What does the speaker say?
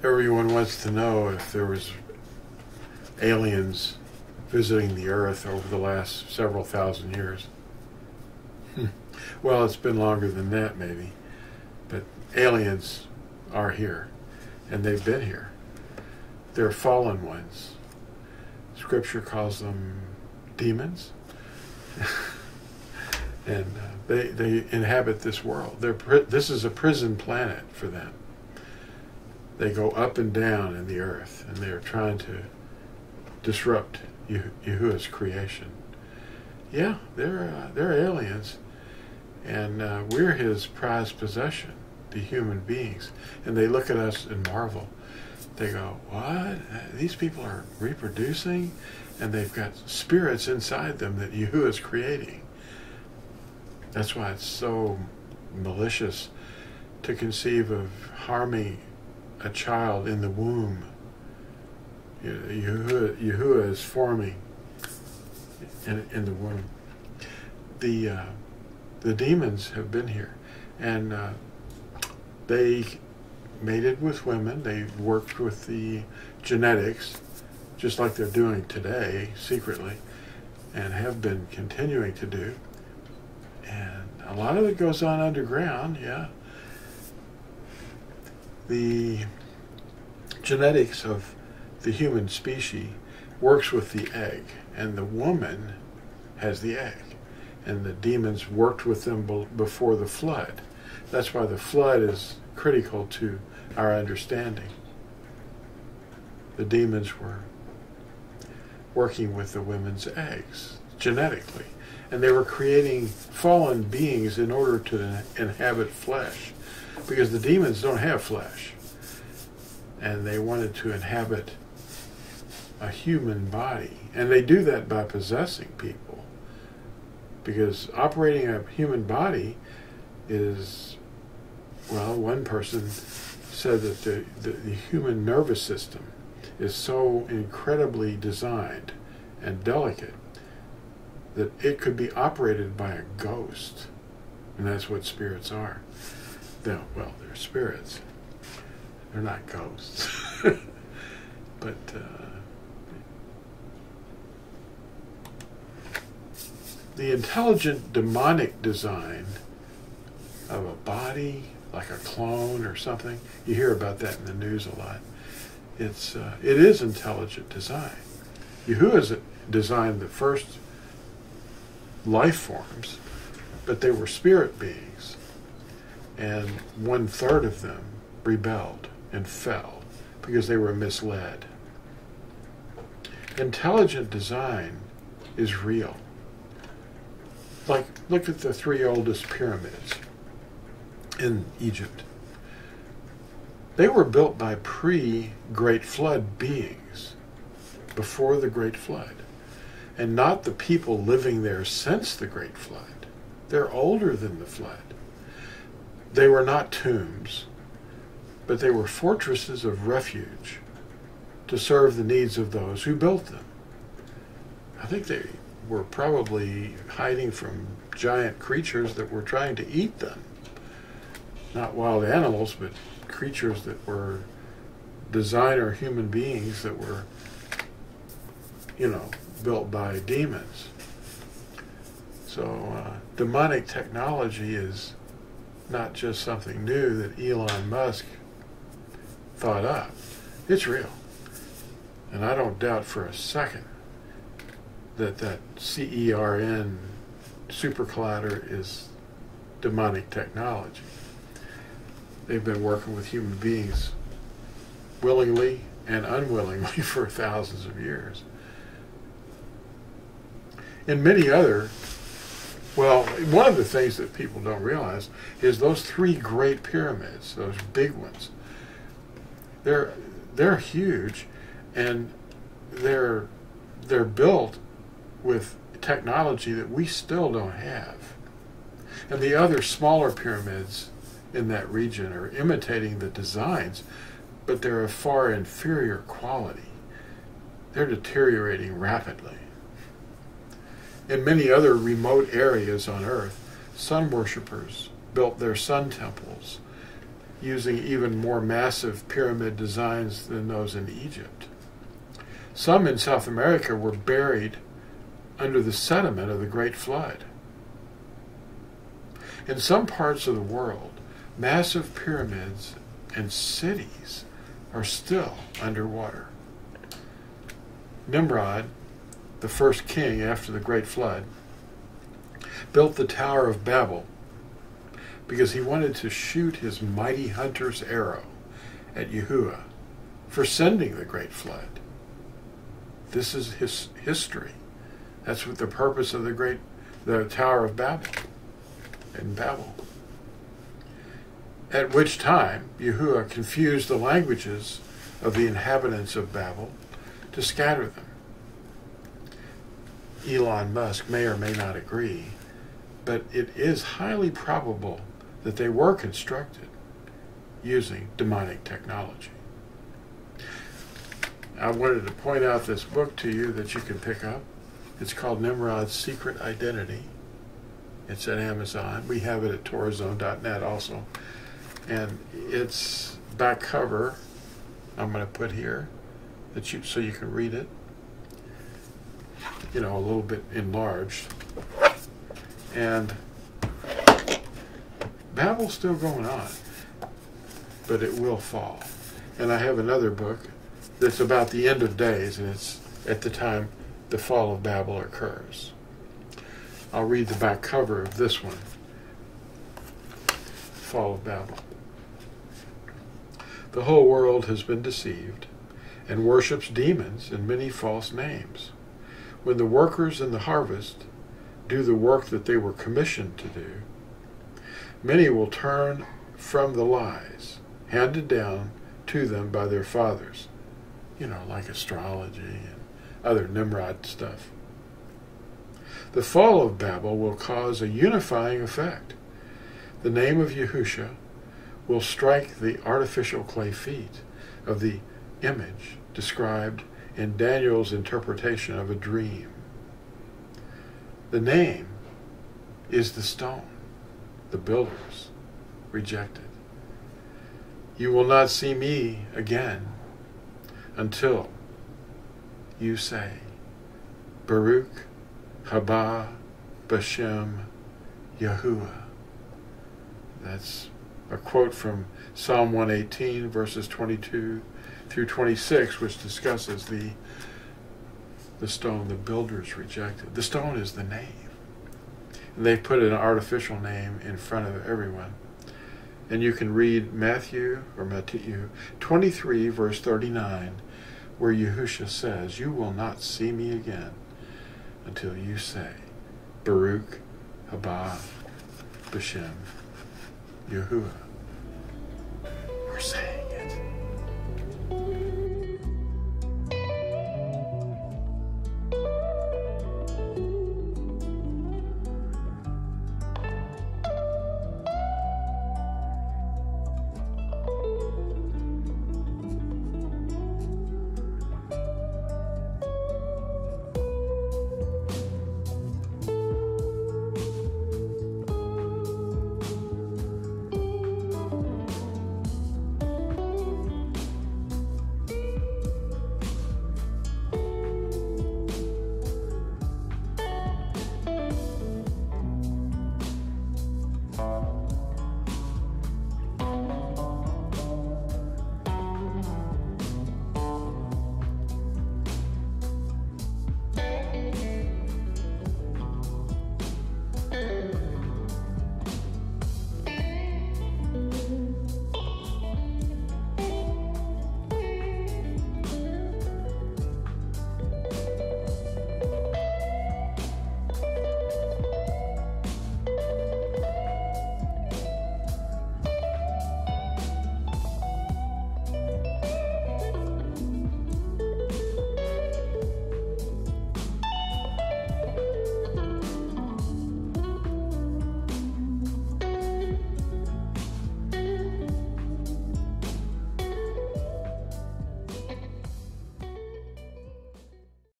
Everyone wants to know if there was aliens visiting the Earth over the last several thousand years. Well, it's been longer than that, maybe. But aliens are here, and they've been here. They're fallen ones. Scripture calls them demons. And they inhabit this world. This is a prison planet for them. They go up and down in the earth, and they're trying to disrupt Yahuwah's creation. Yeah, they're aliens, and we're his prized possession, the human beings. And they look at us and marvel. They go, what? These people are reproducing, and they've got spirits inside them that Yahuwah is creating. That's why it's so malicious to conceive of harming a child in the womb. Yahuwah is forming in the womb. The demons have been here, and they mated with women. They worked with the genetics, just like they're doing today, secretly, and have been continuing to do. And a lot of it goes on underground, yeah. The genetics of the human species works with the egg, and the woman has the egg. And the demons worked with them before the flood. That's why the flood is critical to our understanding. The demons were working with the women's eggs genetically, and they were creating fallen beings in order to inhabit flesh, because the demons don't have flesh, and they wanted to inhabit a human body. And they do that by possessing people, because operating a human body is, well, one person said that the human nervous system is so incredibly designed and delicate that it could be operated by a ghost. And that's what spirits are. They're spirits. They're not ghosts. But the intelligent demonic design of a body, like a clone or something, you hear about that in the news a lot. It is intelligent design. Yahuwah designed the first life forms, but they were spirit beings, and 1/3 of them rebelled and fell because they were misled. Intelligent design is real. Like, look at the 3 oldest pyramids in Egypt. They were built by pre-Great Flood beings, before the Great Flood, and not the people living there since the Great Flood. They're older than the flood. They were not tombs, but they were fortresses of refuge to serve the needs of those who built them. I think they were probably hiding from giant creatures that were trying to eat them. Not wild animals, but creatures that were designer human beings that were, built by demons. So demonic technology is not just something new that Elon Musk thought up. It's real. And I don't doubt for a second that CERN super collider is demonic technology. They've been working with human beings willingly and unwillingly for thousands of years. And many other, one of the things that people don't realize is those 3 great pyramids, those big ones. They're huge, and they're built with technology that we still don't have. And the other smaller pyramids in that region are imitating the designs, but they're of far inferior quality. They're deteriorating rapidly. In many other remote areas on Earth, sun worshippers built their sun temples using even more massive pyramid designs than those in Egypt. Some in South America were buried under the sediment of the Great Flood. In some parts of the world, massive pyramids and cities are still underwater. Nimrod, the first king after the Great Flood, built the Tower of Babel because he wanted to shoot his mighty hunter's arrow at Yahuwah for sending the Great Flood. This is his history. That's what the purpose of the Tower of Babel in Babel. At which time Yahuwah confused the languages of the inhabitants of Babel to scatter them. Elon Musk may or may not agree, but it is highly probable that they were constructed using demonic technology. I wanted to point out this book to you that you can pick up. It's called Nimrod's Secret Identity. It's at Amazon. We have it at torazone.net also. And its back cover, I'm going to put here, so you can read it. You know, a little bit enlarged. And Babel's still going on, but it will fall. And I have another book that's about the end of days, and it's at the time the fall of Babel occurs. I'll read the back cover of this one, Fall of Babel. The whole world has been deceived and worships demons and many false names. When the workers in the harvest do the work that they were commissioned to do, many will turn from the lies handed down to them by their fathers, you know, like astrology and other Nimrod stuff. The fall of Babel will cause a unifying effect. The name of Yahusha will strike the artificial clay feet of the image described in Daniel's interpretation of a dream. The name is the stone the builders rejected. You will not see me again until you say, Baruch haba b'shem Yahuwah. That's a quote from Psalm 118, verses 22 through 26, which discusses the stone the builders rejected. The stone is the name. And they put an artificial name in front of everyone. And you can read Matthew 23, verse 39, where Yahusha says, you will not see me again until you say, Baruch haba b'shem Yahuwah. We're saying